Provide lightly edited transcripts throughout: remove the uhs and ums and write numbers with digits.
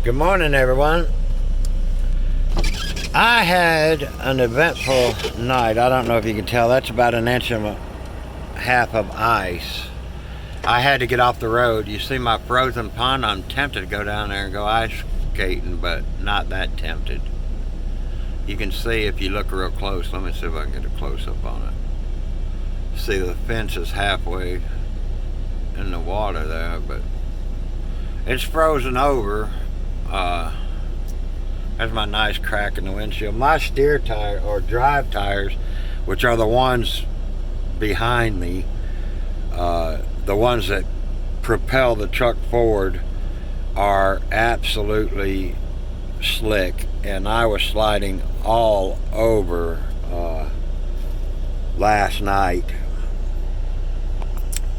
Good morning, everyone. I had an eventful night. I don't know if you can tell. That's about an inch and a half of ice. I had to get off the road. You see my frozen pond? I'm tempted to go down there and go ice skating, but not that tempted. You can see if you look real close. Let me see if I can get a close-up on it. See, the fence is halfway in the water there, but it's frozen over. There's my nice crack in the windshield. My steer tire, or drive tires, which are the ones behind me, the ones that propel the truck forward, are absolutely slick, and I was sliding all over last night,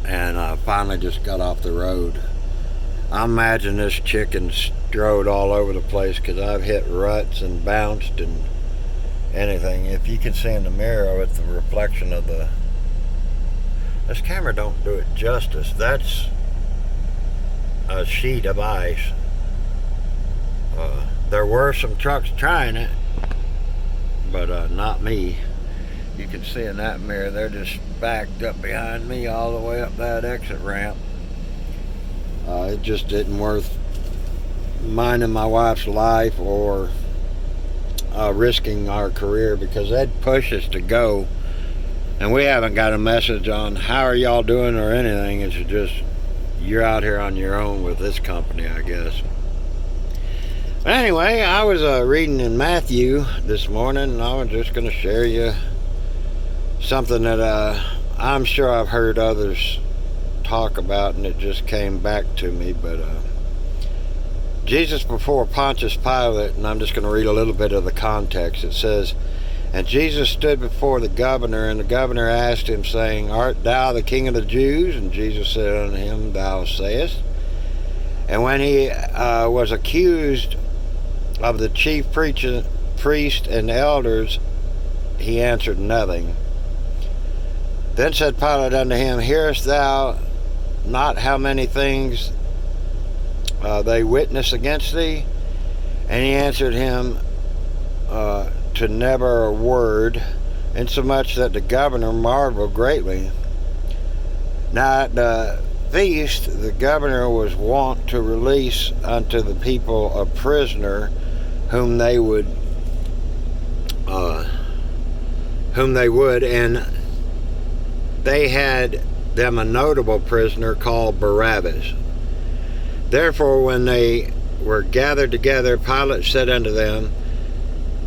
and finally just got off the road. I imagine this chicken strode all over the place because I've hit ruts and bounced and anything. If you can see in the mirror with the reflection of this camera don't do it justice. That's a sheet of ice. There were some trucks trying it, but not me. You can see in that mirror, they're just backed up behind me all the way up that exit ramp. It just didn't worth minding my wife's life or risking our career, because they'd push us to go, and we haven't got a message on how are y'all doing or anything. It's just you're out here on your own with this company, I guess. But anyway, I was reading in Matthew this morning, and I was just going to share you something that I'm sure I've heard others talk about, and it just came back to me. But Jesus before Pontius Pilate, and I'm just going to read a little bit of the context. It says, "And Jesus stood before the governor, and the governor asked him, saying, Art thou the king of the Jews? And Jesus said unto him, Thou sayest. And when he was accused of the chief priest and elders, he answered nothing. Then said Pilate unto him, Hearest thou not how many things they witness against thee? And he answered him to never a word, insomuch that the governor marveled greatly. Now at the feast the governor was wont to release unto the people a prisoner whom they would, and they had them a notable prisoner called Barabbas. Therefore, when they were gathered together, Pilate said unto them,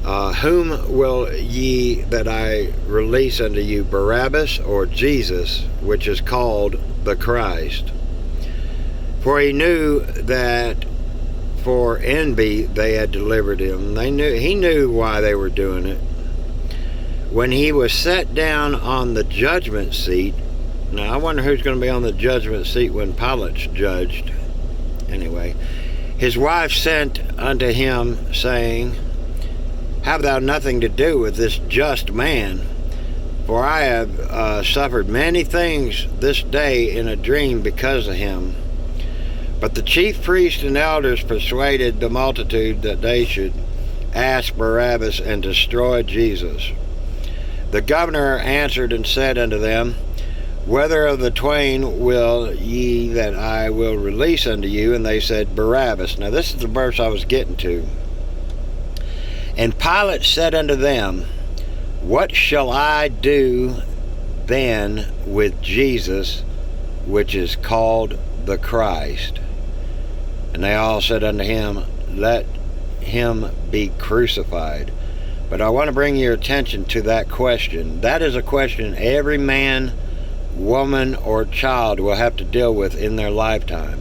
Whom will ye that I release unto you, Barabbas or Jesus, which is called the Christ? For he knew that for envy they had delivered him. He knew why they were doing it. When he was set down on the judgment seat, now I wonder who's going to be on the judgment seat when Pilate's judged. Anyway, his wife sent unto him, saying, Have thou nothing to do with this just man? For I have suffered many things this day in a dream because of him. But the chief priests and elders persuaded the multitude that they should ask Barabbas and destroy Jesus. The governor answered and said unto them, Whether of the twain will ye that I will release unto you? And they said, Barabbas. Now this is the verse I was getting to. And Pilate said unto them, What shall I do then with Jesus, which is called the Christ? And they all said unto him, Let him be crucified. But I want to bring your attention to that question. That is a question every man, woman, or child will have to deal with in their lifetime.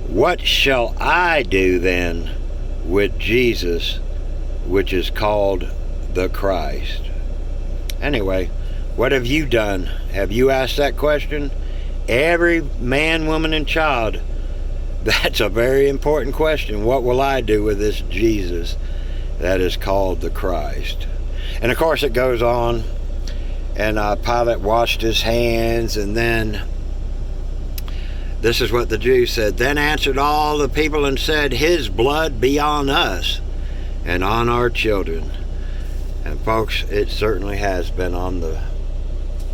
What shall I do then with Jesus, which is called the Christ? Anyway, what have you done? Have you asked that question? Every man, woman, and child. That's a very important question. What will I do with this Jesus that is called the Christ? And of course it goes on, and Pilate washed his hands, and then This is what the Jews said. Then answered all the people and said, his blood be on us and on our children. And folks, it certainly has been on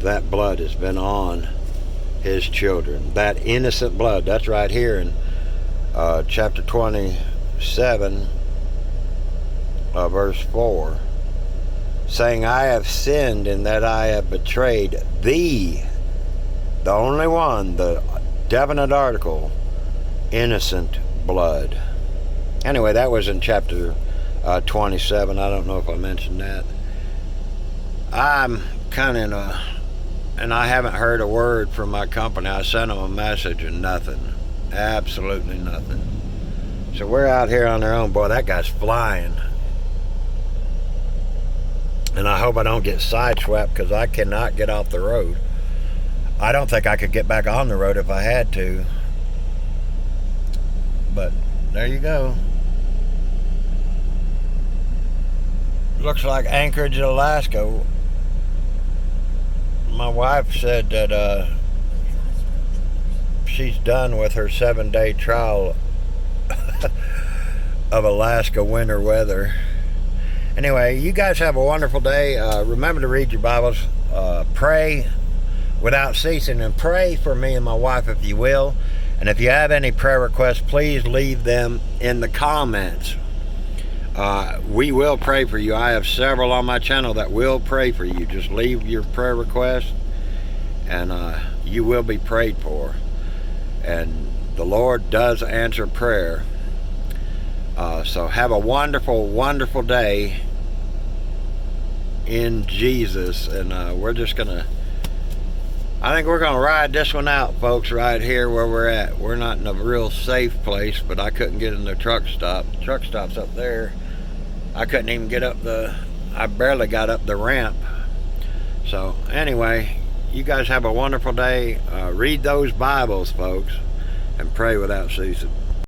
that blood has been on his children. That innocent blood. That's right here in chapter 27, verse 4. Saying, I have sinned in that I have betrayed thee, the only one, the definite article, innocent blood. Anyway, that was in chapter 27. I don't know if I mentioned that. I'm kind of in a, and I haven't heard a word from my company. I sent them a message and nothing. Absolutely nothing. So we're out here on our own. Boy, that guy's flying. And I hope I don't get sideswept because I cannot get off the road. I don't think I could get back on the road if I had to. But there you go. Looks like Anchorage, Alaska. My wife said that she's done with her 7-day trial of Alaska winter weather. Anyway, you guys have a wonderful day. Remember to read your Bibles. Pray without ceasing, and pray for me and my wife if you will. And if you have any prayer requests, please leave them in the comments. We will pray for you. I have several on my channel that will pray for you. Just leave your prayer request and you will be prayed for. And the Lord does answer prayer. So have a wonderful, wonderful day in Jesus. And we're just gonna, I think we're gonna ride this one out, folks, right here where we're at. We're not in a real safe place, but I couldn't get in the truck stop. The truck stop's up there. I couldn't even get up I barely got up the ramp. So anyway, you guys have a wonderful day. Read those Bibles, folks, and pray without ceasing.